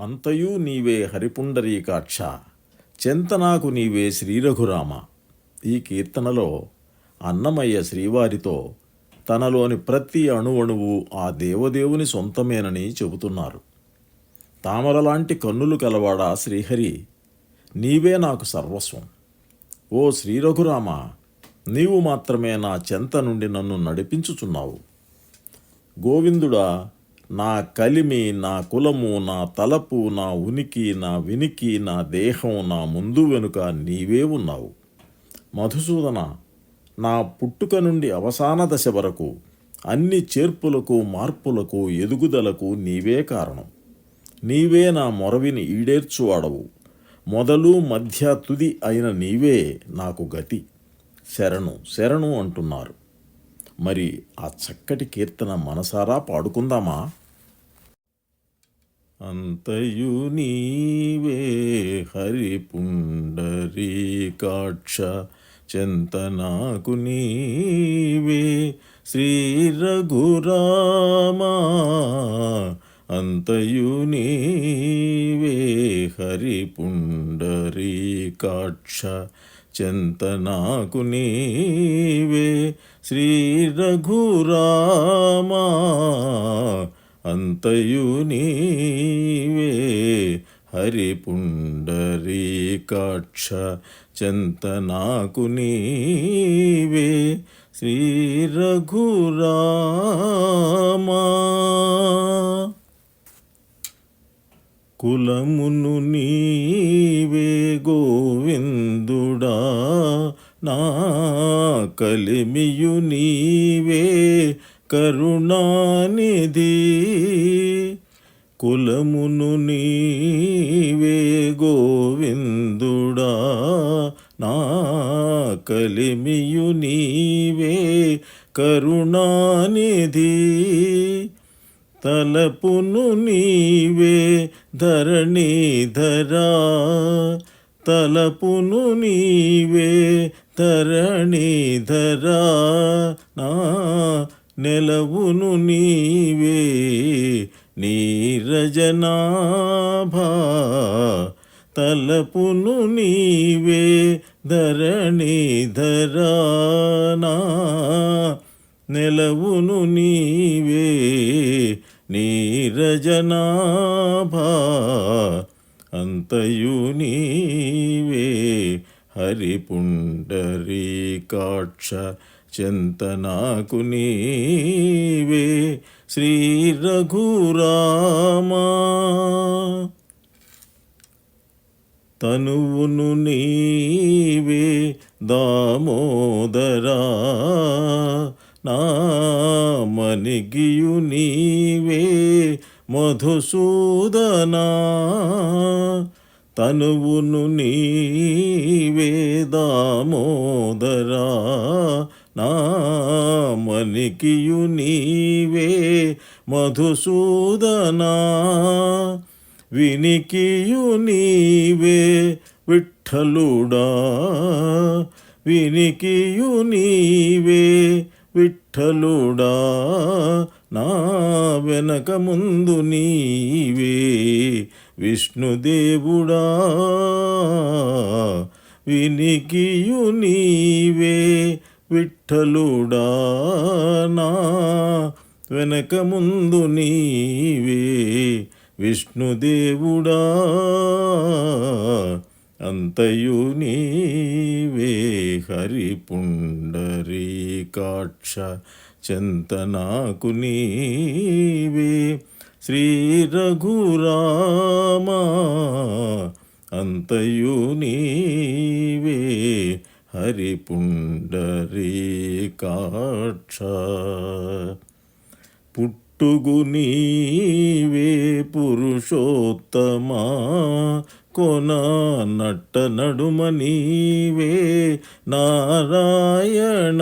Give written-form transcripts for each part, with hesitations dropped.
అంతయు నీవే హరిపుండరీకాక్ష, చెంతనాకు నీవే శ్రీరఘురామ. ఈ కీర్తనలో అన్నమయ్య శ్రీవారితో తనలోని ప్రతి అణువణువు ఆ దేవదేవుని సొంతమేనని చెబుతున్నారు. తామరలాంటి కన్నులు కలవాడా శ్రీహరి, నీవే నాకు సర్వస్వం. ఓ శ్రీరఘురామ, నీవు మాత్రమే నా చెంత నుండి నన్ను నడిపించుచున్నావు. గోవిందుడా, నా కలిమి, నా కులము, నా తలపు, నా ఉనికి, నా వినికి, నా దేహం, నా ముందు వెనుక నీవే ఉన్నావు. మధుసూదన, నా పుట్టుక నుండి అవసాన దశ వరకు అన్ని చేర్పులకు, మార్పులకు, ఎదుగుదలకు నీవే కారణం. నీవే నా మొరవిని ఈడేర్చువాడవు. మొదలు మధ్య తుది అయిన నీవే నాకు గతి. శరణు శరణు అంటున్నారు. మరి ఆ చక్కటి కీర్తన మనసారా పాడుకుందామా? అంతయు నీవే హరిపుండరీకాక్ష, చెంతనాకు నీవే శ్రీరఘురామా. అంతయు నీవే హరిపుండరీకాక్ష, చెంతనాకు నీవే శ్రీరఘురామా. అంతయు నీవే హరిపుండరీకాక్ష, చెంతనాకు నీవే శ్రీరఘురామా. కులమును నీవే గోవిందుడా, నా కలిమియు నీవే కరుణానిధి. కులమును నీవే గోవిందుడా, నా కలిమియు నీవే కరుణానిధి. తలపును నీవే ధరణీధరా, తలపును నీవే ధరణీధరా. నా నెలవును నీవే నీరజనాభా. తలపును నీవే ధరణీధరా, నా నెలవును నీవే నీరజనాభా. అంతయు నీవే హరిపుండరీకాక్ష, చెంతనాకు నీవే శ్రీరఘురామా. తనువును నీవే దామోదరా, నా మనిగియు నీవే మధుసూదనా. తనువును నీవే దామోదరా, నా మనిగియు నీవే మధుసూదనా. వినికియు నీవే విఠలుడా, వినికియు నీవే విఠలుడా. నా వెనక ముందు నీవే విష్ణుదేవుడా. వినికియు నీవే విఠలుడా, నా వెనక ముందు నీవే విష్ణుదేవుడా. అంతయు నీవే హరిపుండరీకాక్ష, చెంతనాకు నీవే శ్రీరఘురామా. అంతయు నీవే హరిపుండరీకాక్ష. పుట్టుగు నీవే పురుషోత్తమా, కొన నట్ట నడుమ నీవే నారాయణ.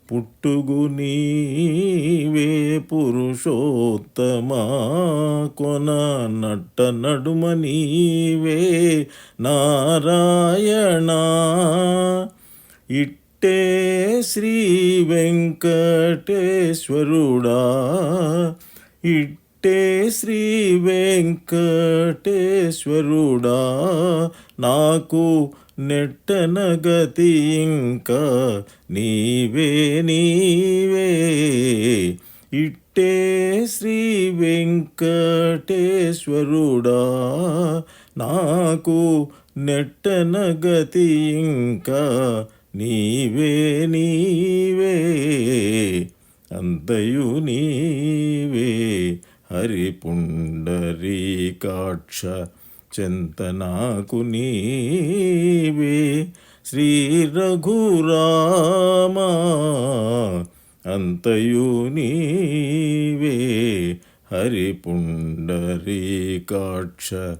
పుట్టుగు నీవే పురుషోత్తమా, కొన నట్ట నడుమ నీవే నారాయణ. ఇట్టే శ్రీ వెంకటేశ్వరుడా, ఇట్టే ఇట్టే శ్రీ వెంకటేశ్వరుడా నాకు నెట్టన గతి ఇంకా నీవే నీవే. ఇట్టే శ్రీ వెంకటేశ్వరుడా నాకు నెట్టన గతి ఇంకా నీవే నీవే. అంతయు నీవే హరి పుండరీకాక్ష చెంత నాకు నీవే శ్రీ రఘురామా. అంతయు నీవే హరి పుండరీకాక్ష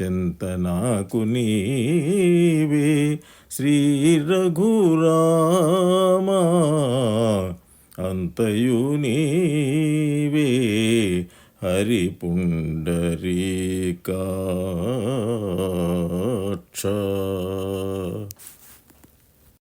చెంత నాకు నీవే శ్రీ రఘురామా. అంతయు నీవే హరి పుండరీకాక్ష.